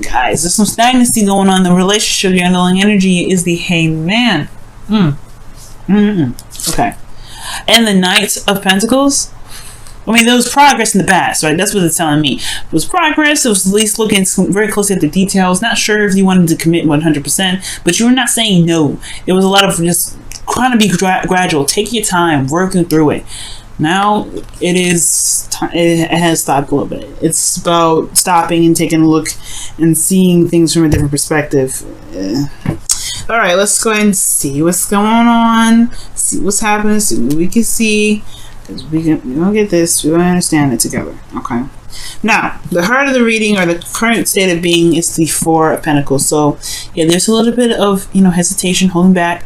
Guys, there's some stagnancy going on in the relationship. Your underlying energy is the Hangman. Okay. And the Knight of Pentacles. I mean, there was progress in the past, right? That's what it's telling me. It was progress. It was at least looking very closely at the details. Not sure if you wanted to commit 100%, but you were not saying no. It was a lot of just trying to be gradual. Take your time, working through it. Now it has stopped a little bit. It's about stopping and taking a look and seeing things from a different perspective. All right, let's go ahead and see what's going on. See what's happening. See what we can see. We're gonna get this. We're gonna understand it together. Okay. Now, the heart of the reading, or the current state of being, is the Four of Pentacles. So, yeah, there's a little bit of hesitation, holding back.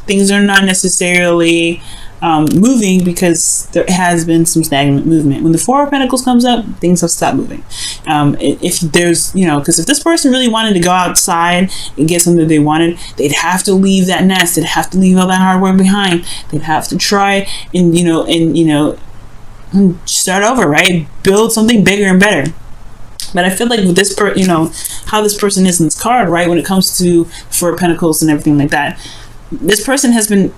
Things are not necessarily moving because there has been some stagnant movement. When the Four of Pentacles comes up, things have stopped moving. If there's, because if this person really wanted to go outside and get something they wanted, they'd have to leave that nest. They'd have to leave all that hard work behind. They'd have to try and, start over, right? Build something bigger and better. But I feel like with this how this person is in this card, right? When it comes to Four of Pentacles and everything like that, this person has been,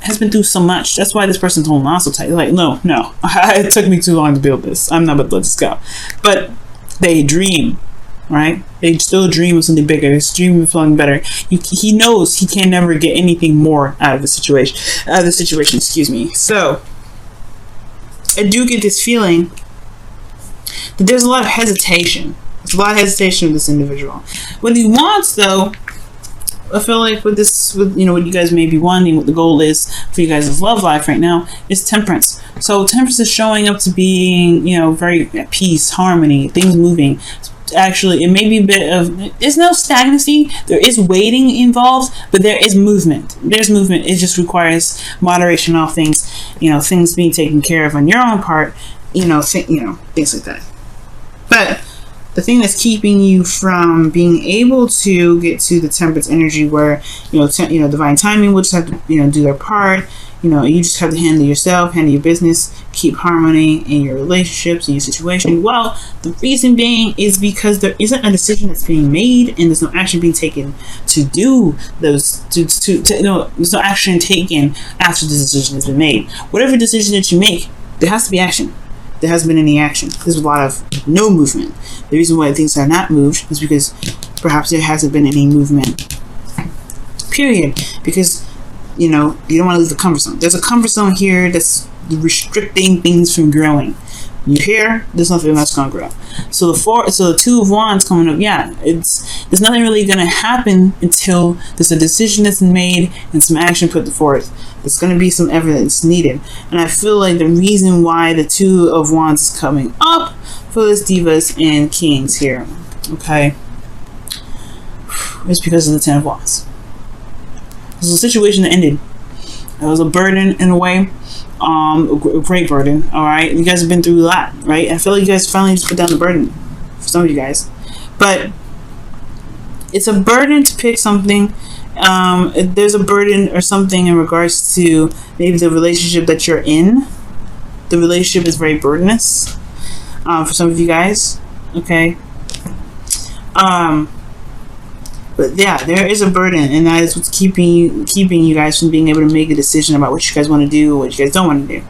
has been through so much. That's why this person's holding on so tight. Like, no, it took me too long to build this. I'm not about to let this go. But they dream, right? They still dream of something bigger. They dream of something better. He knows he can never get anything more out of the situation. Excuse me. So I do get this feeling that there's a lot of hesitation. There's a lot of hesitation with this individual. What he wants, though, I feel like with what you guys may be wanting, what the goal is for you guys' love life right now, is temperance. So temperance is showing up to being, very at peace, harmony, things moving. Actually, it may be a bit of, there's no stagnancy. There is waiting involved, but there is movement. There's movement. It just requires moderation on things, things being taken care of on your own part, things like that. But the thing that's keeping you from being able to get to the temperance energy, where divine timing will just have to do their part. You just have to handle yourself, handle your business, keep harmony in your relationships and your situation. Well, the reason being is because there isn't a decision that's being made, and there's no action being taken to do those. There's no action taken after the decision has been made. Whatever decision that you make, there has to be action. There hasn't been any action. There's a lot of no movement. The reason why things are not moved is because perhaps there hasn't been any movement, period. Because you don't want to leave the comfort zone. There's a comfort zone here that's restricting things from growing. You hear? There's nothing that's gonna grow. So the Two of Wands coming up, there's nothing really gonna happen until there's a decision that's made and some action put forth. There's going to be some evidence needed. And I feel like the reason why the Two of Wands is coming up for this Divas and Kings here, okay, is because of the Ten of Wands. This is a situation that ended. It was a burden in a way. A great burden, alright? You guys have been through a lot, right? I feel like you guys finally just put down the burden for some of you guys. But it's a burden to pick something. There's a burden or something in regards to maybe the relationship that you're in. The relationship is very burdenous for some of you guys, okay? But yeah, there is a burden, and that is what's keeping you guys from being able to make a decision about what you guys want to do, what you guys don't want to do,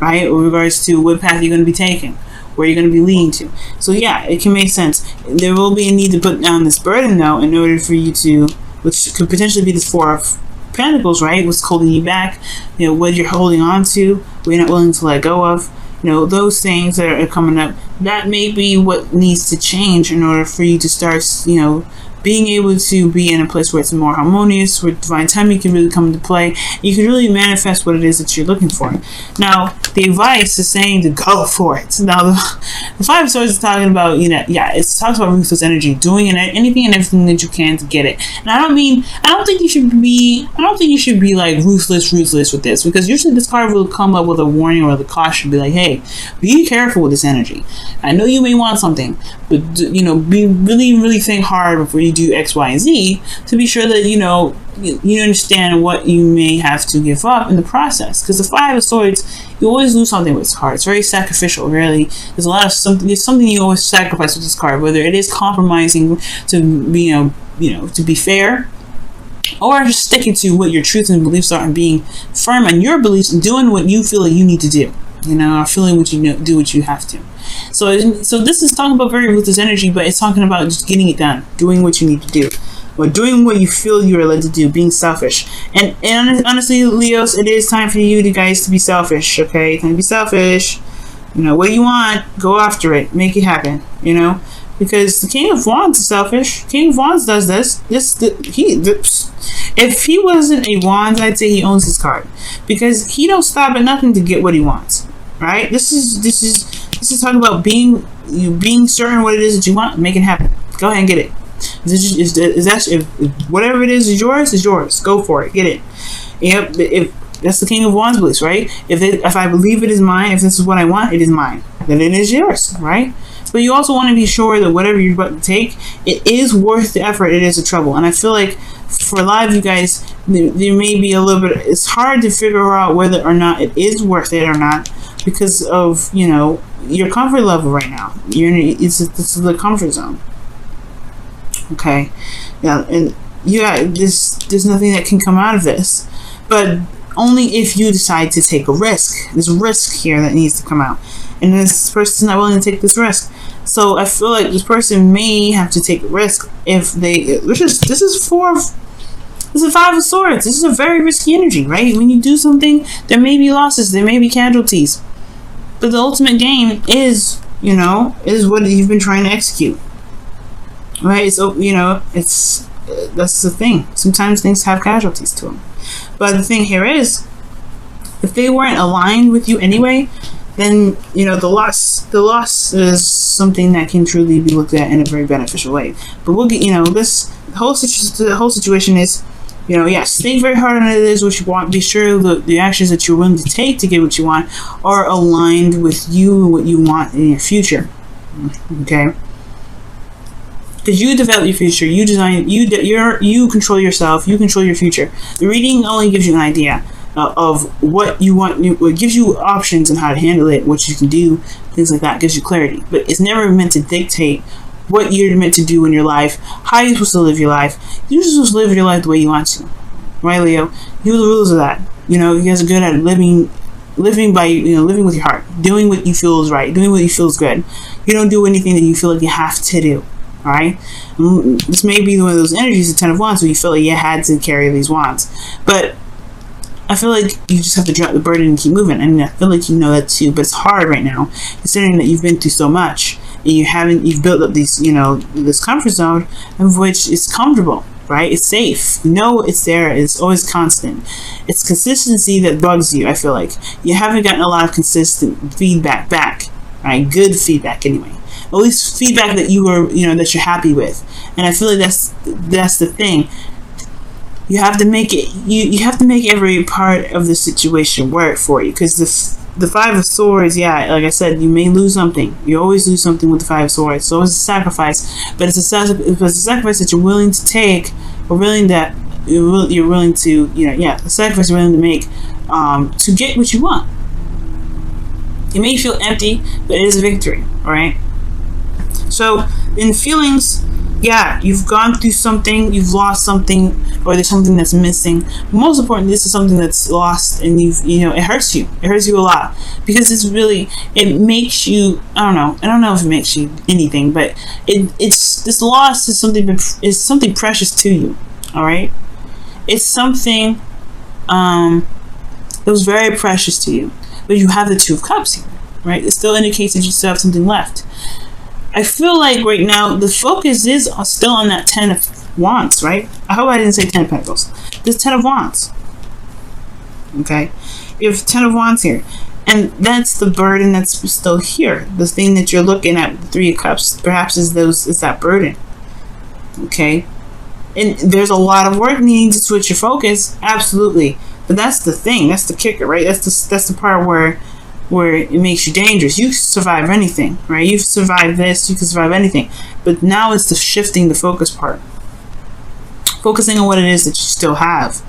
right? With regards to what path you're going to be taking, where you're going to be leading to. So yeah, it can make sense. There will be a need to put down this burden, though, in order for you to, which could potentially be the Four of Pentacles, right? What's holding you back, what you're holding on to, what you're not willing to let go of, those things that are coming up. That may be what needs to change in order for you to start, being able to be in a place where it's more harmonious, where divine timing can really come into play. You can really manifest what it is that you're looking for. Now, the advice is saying to go for it. Now, the Five of Swords is talking about, it talks about ruthless energy, doing anything and everything that you can to get it. And I don't think you should be like ruthless with this, because usually this card will come up with a warning or the caution, be like, hey, be careful with this energy. I know you may want something, but be really think hard before you do X, Y, and Z, to be sure that you understand what you may have to give up in the process. Because the Five of Swords, you always lose something with this card. It's very sacrificial, really. There's a lot of something. There's something you always sacrifice with this card, whether it is compromising to be, to be fair, or just sticking to what your truths and beliefs are and being firm on your beliefs and doing what you feel like you need to do. Or feeling what you do what you have to. So this is talking about very ruthless energy, but it's talking about just getting it done, doing what you need to do, or doing what you feel you are led to do, being selfish. And honestly, Leos, it is time for you guys to be selfish. Okay, time to be selfish. What you want, go after it, make it happen. Because the King of Wands is selfish. King of Wands does this. If he wasn't a Wands, I'd say he owns his card, because he don't stop at nothing to get what he wants. Right? This is talking about being certain what it is that you want, make it happen. Go ahead and get it. If whatever it is yours. Go for it. Get it. Yep. If that's the King of Wands beliefs, right? If I believe it is mine, if this is what I want, it is mine. Then it is yours, right? But you also want to be sure that whatever you're about to take, it is worth the effort. It is a trouble. And I feel like for a lot of you guys, there may be a little bit. It's hard to figure out whether or not it is worth it or not, because of your comfort level right now. This is the comfort zone. Okay, yeah, and there's nothing that can come out of this, but only if you decide to take a risk. There's a risk here that needs to come out, and this person's not willing to take this risk. So I feel like this person may have to take a risk if they. This is a Five of Swords. This is a very risky energy, right? When you do something, there may be losses, there may be casualties, but the ultimate game is what you've been trying to execute, right? So that's the thing. Sometimes things have casualties to them, but the thing here is, if they weren't aligned with you anyway, then the loss is something that can truly be looked at in a very beneficial way. But we'll get the whole situation is, yes, think very hard on it is what you want. Be sure that the actions that you're willing to take to get what you want are aligned with you and what you want in your future. Okay. Because you develop your future, you design, you control yourself, you control your future. The reading only gives you an idea of what you want. It gives you options on how to handle it, what you can do, things like that. It gives you clarity, but it's never meant to dictate what you're meant to do in your life, how you're supposed to live your life. You're just supposed to live your life the way you want to, right, Leo? You know the rules of that. You guys are good at living by living with your heart, doing what you feel is right, doing what you feel is good. You don't do anything that you feel like you have to do. All right, this may be one of those energies, the Ten of Wands, where you feel like you had to carry these wands, but I feel like you just have to drop the burden and keep moving. And I feel like that too, but it's hard right now, considering that you've been through so much and you've built up these, this comfort zone of which is comfortable, right? It's safe. It's there. It's always constant. It's consistency that bugs you. I feel like you haven't gotten a lot of consistent feedback back, right? Good feedback anyway. At least feedback that that you're happy with. And I feel like that's the thing. You have to make it. You have to make every part of the situation work for you, because the Five of Swords, yeah, like I said, you may lose something. You always lose something with the Five of Swords. So it's a sacrifice, but it's a sacrifice that you're willing to take, or you're willing to, a sacrifice you're willing to make to get what you want. It may feel empty, but it is a victory. All right. So in feelings, yeah, you've gone through something, you've lost something, or there's something that's missing. But most important, this is something that's lost, and it hurts you. It hurts you a lot, because it makes you, I don't know if it makes you anything, but this loss is something precious to you. All right, it's something that was very precious to you, but you have the Two of Cups here, right? It still indicates that you still have something left. I feel like right now the focus is still on that Ten of Wands, right? I hope I didn't say Ten of Pentacles. This Ten of Wands. Okay? You have Ten of Wands here. And that's the burden that's still here. The thing that you're looking at, the Three of Cups, perhaps is that burden. Okay? And there's a lot of work needing to switch your focus. Absolutely. But that's the thing. That's the kicker, right? That's the part where it makes you dangerous. You survive anything, right? You've survived this, you can survive anything. But now it's the shifting the focus part. Focusing on what it is that you still have.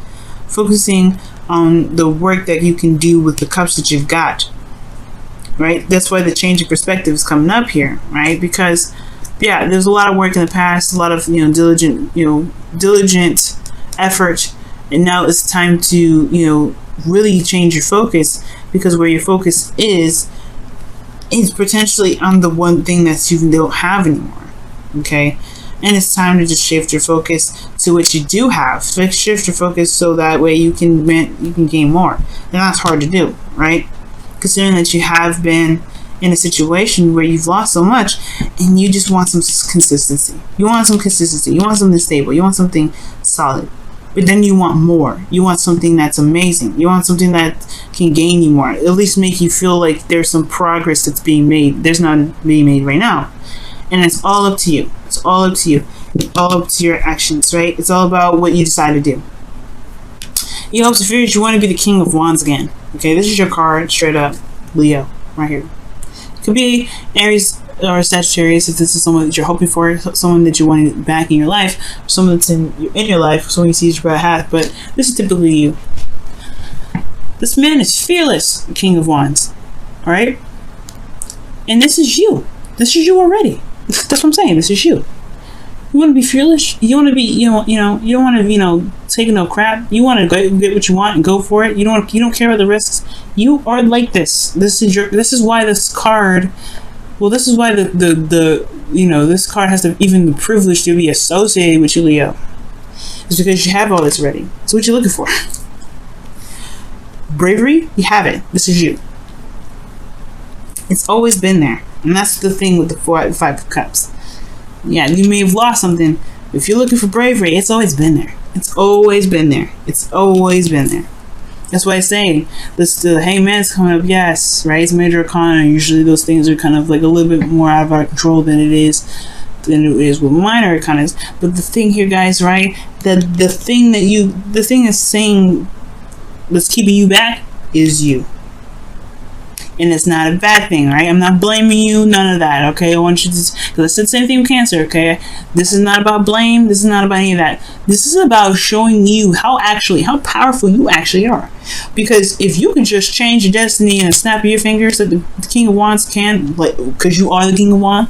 Focusing on the work that you can do with the cups that you've got. Right? That's why the change of perspective is coming up here, right? Because yeah, there's a lot of work in the past, a lot of diligent effort, and now it's time to really change your focus, because where your focus is potentially on the one thing that you don't have anymore. Okay, and it's time to just shift your focus to what you do have. Shift your focus so that way you can gain more, and that's hard to do, right? Considering that you have been in a situation where you've lost so much and you just want some consistency. You want some consistency. You want something stable. You want something solid. But then you want more. You want something that's amazing. You want something that can gain you more. At least make you feel like there's some progress that's being made. There's none being made right now. And it's all up to you. It's all up to you. It's all up to your actions, right? It's all about what you decide to do. You hope you want to be the King of Wands again. Okay, this is your card, straight up. Leo, right here. Could be Aries or Sagittarius if this is someone that you're hoping for, someone that you want back in your life, someone that's in your life, someone you see your brother hat, but this is typically you. This man is fearless, King of Wands. Alright? And this is you. This is you already. That's what I'm saying. This is you. You want to be fearless? You want to be, you don't want to, take no crap. You want to get what you want and go for it. You don't care about the risks. You are like this. This is why this card, well, this is why this card has even the privilege to be associated with you, Leo. It's because you have all this ready. It's what you're looking for. Bravery, you have it. This is you. It's always been there. And that's the thing with the Five of Cups. Yeah, you may have lost something. If you're looking for bravery, it's always been there. It's always been there. It's always been there. That's why I say the Hangman's coming up. Yes, right. It's major arcana. Usually those things are kind of like a little bit more out of our control than it is with minor arcanas. But the thing here, guys, right? The thing that's saying that's keeping you back is you. And it's not a bad thing, right? I'm not blaming you, none of that, okay? I want you to, because I said the same thing with Cancer, okay? This is not about blame. This is not about any of that. This is about showing you how powerful you actually are. Because if you can just change your destiny and snap of your fingers, that the King of Wands can, because you are the King of Wands,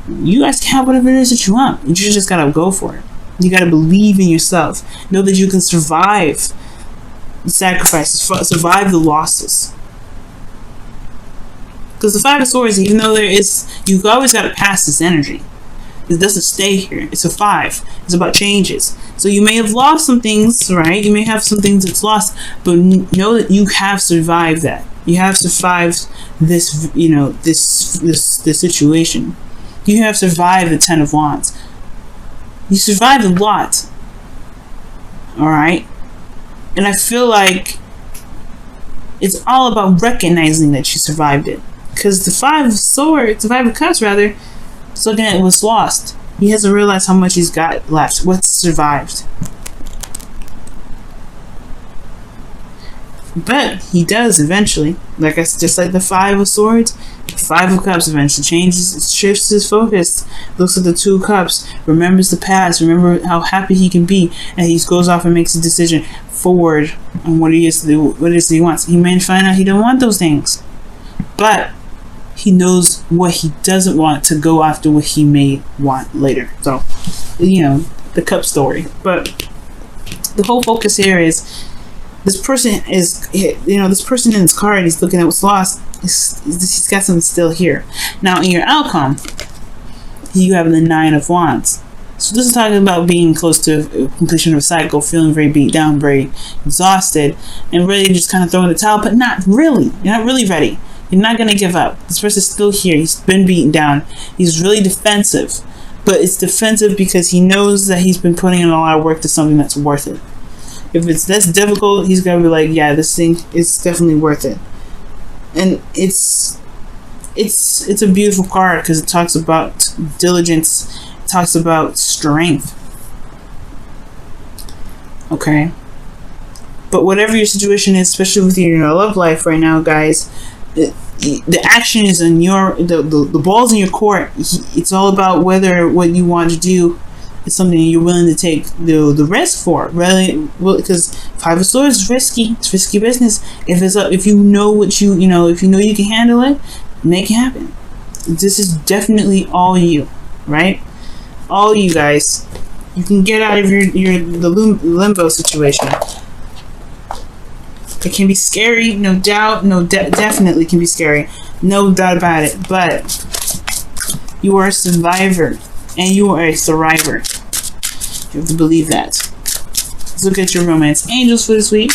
you guys can have whatever it is that you want. You just gotta go for it. You gotta believe in yourself. Know that you can survive the sacrifices, survive the losses. Because the Five of Swords, even though you've always got to pass this energy. It doesn't stay here. It's a 5. It's about changes. So you may have lost some things, right? You may have some things that's lost, but know that you have survived that. You have survived this, this situation. You have survived the 10 of Wands. You survived a lot. Alright? And I feel like it's all about recognizing that you survived it. Because the Five of Cups, rather, is looking at what's lost. He hasn't realized how much he's got left. What's survived. But he does eventually. Just like the Five of Swords, the Five of Cups eventually shifts his focus. Looks at the 2 cups, remembers the past, remember how happy he can be, and he goes off and makes a decision forward on what he is to do, what it is that he wants. He may find out he don't want those things, but he knows what he doesn't want to go after what he may want later. So, the cup story. But the whole focus here is this person this person in his card, he's looking at what's lost. He's got something still here. Now, in your outcome, you have the 9 of Wands. So this is talking about being close to completion of a cycle, feeling very beat down, very exhausted, and really just kind of throwing the towel, but not really. You're not really ready. You're not going to give up. This person's still here. He's been beaten down. He's really defensive. But it's defensive because he knows that he's been putting in a lot of work to something that's worth it. If it's this difficult, he's going to be like, yeah, this thing is definitely worth it. And it's a beautiful card because it talks about diligence. It talks about strength. Okay? But whatever your situation is, especially with your love life right now, guys, the action is in the ball's in your court. It's all about what you want to do it's something you're willing to take the risk for, really. Well, because Five of Swords is risky. It's risky business. If you know what you know, if you know you can handle it, make it happen. This is definitely all you, right? All you guys. You can get out of the limbo situation. It can be scary, no doubt. Definitely can be scary, no doubt about it. But you are a survivor, and you are a thriver. You have to believe that. Let's look at your romance angels for this week.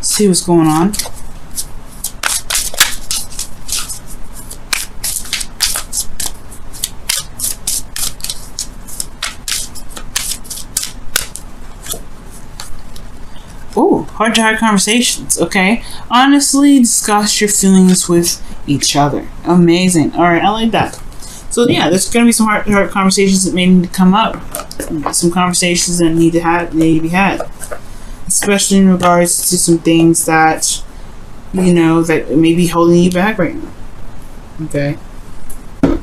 See what's going on. Oh, heart-to-heart conversations. Okay, honestly discuss your feelings with each other. Amazing. All right, I like that. So yeah, there's gonna be some heart-to-heart conversations that may need to come up. Some conversations that need to be had, especially in regards to some things that that may be holding you back right now. Okay. All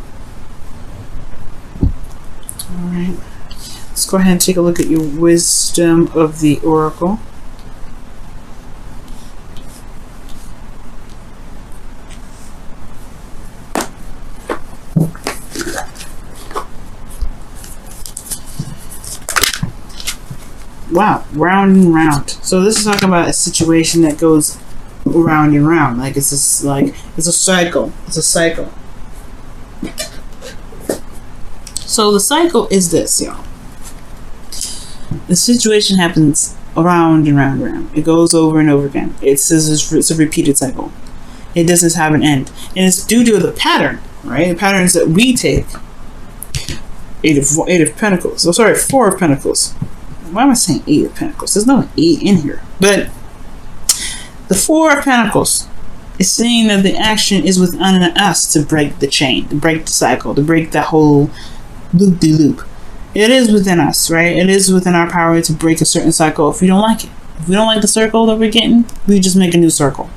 right. Let's go ahead and take a look at your wisdom of the oracle. Wow, round and round. So this is talking about a situation that goes round and round. Like it's a cycle. It's a cycle. So the cycle is this, y'all. The situation happens around and round and round. It goes over and over again. It's a repeated cycle. It doesn't have an end, and it's due to the pattern, right? The patterns that we take. Eight of Pentacles. Oh, sorry, Four of Pentacles. Why am I saying Eight of Pentacles? There's no 8 in here. But the Four of Pentacles is saying that the action is within us to break the chain, to break the cycle, to break that whole loop-de-loop. It is within us, right? It is within our power to break a certain cycle if we don't like it. If we don't like the circle that we're getting, we just make a new circle.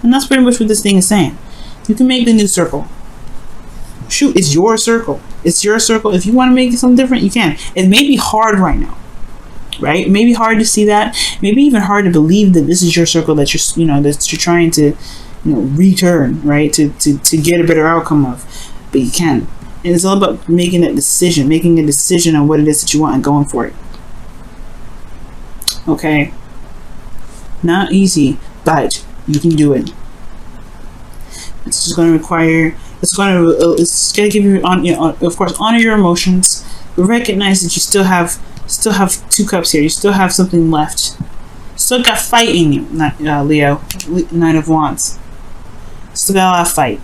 And that's pretty much what this thing is saying. You can make the new circle. Shoot, it's your circle. It's your circle. If you want to make it something different, you can. It may be hard right now. Right? It may be hard to see that. Maybe even hard to believe that this is your circle that you're trying to, return, right? To get a better outcome of. But you can. And it's all about making a decision on what it is that you want and going for it. Okay? Not easy, but you can do it. It's just going to require. It's going to give you of course, honor your emotions, but recognize that you still have 2 cups here. You still have something left. Still got fight in you, Leo. Nine of Wands. Still got a lot of fight.